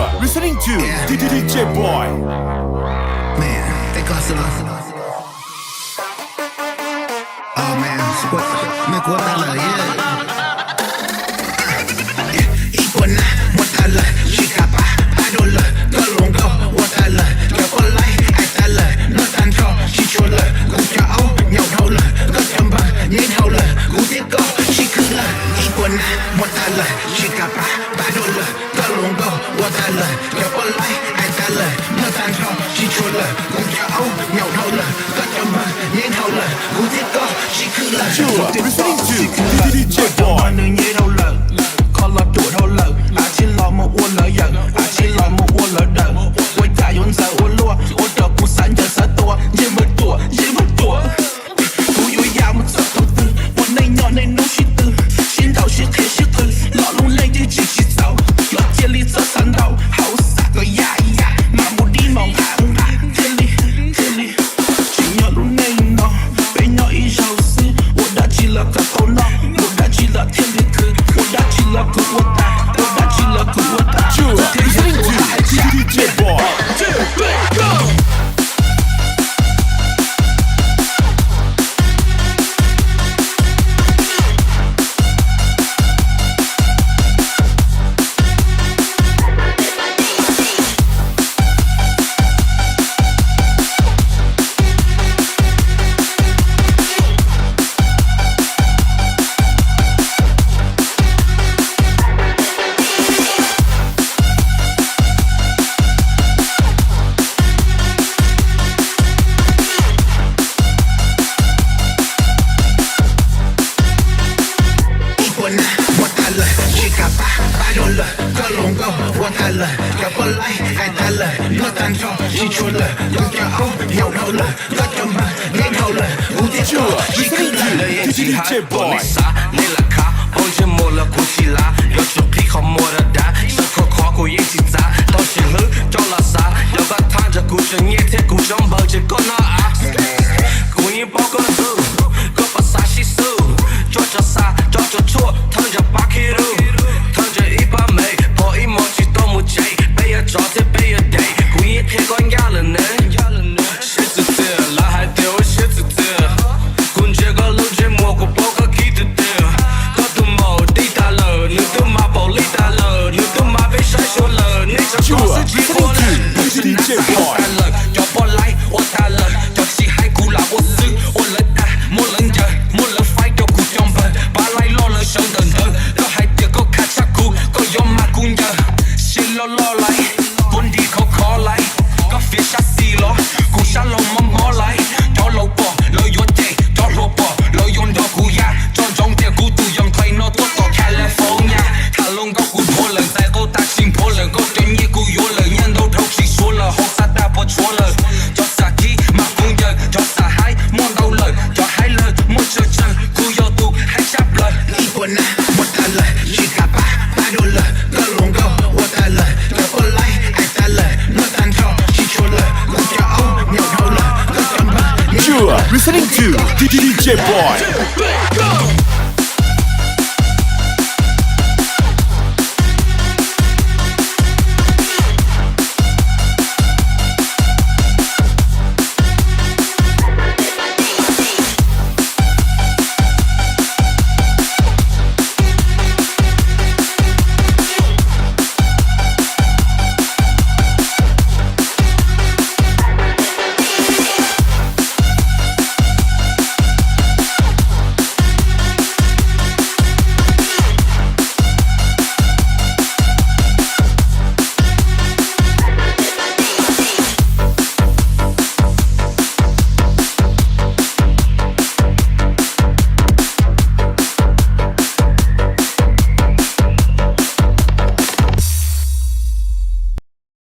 are listening to DJ Boy. Man, they costing us. Oh man, me cuesta la Iguana, guatala, chica pa, padola, galongo, guatala, capola, atala, no tanto, chichola, gujao, nyaudola, gajamba, nyaudola, gujiko, chikula, iguana, guatala, chica pa, padola, galongo, guatala, capola, atala, no tanto, chichola, gujao, nyaudola, gajamba, nyaudola, gujiko, chikula. You are listening to DJ Boy. Là tuổi đâu lợ, chỉ lo một uốn lợ giận, chỉ lo một uốn lợ đờ. Quay trái uốn giờ uốn lúa, uốn đợt cú sắn giờ sát tua, dễ mất tua. Cú yêu già một giọt đầu tư, uốn này nhỏ này nấu xí tư, xin đầu xí khé xí tư, lọ luôn lên đi chỉ giàu, lọ chia ly giọt sắn đầu, hậu sạc cái ya, mà một đi mong hàng, thiên ly, chỉ nhỏ luôn này nó, bé nhỏ ý giàu xí, uốn đã chỉ là cả câu nó, uốn đã chỉ là thiên ly cứ. You are listening to DJ Boy. DJ Boy. You are listening to DJ Boy.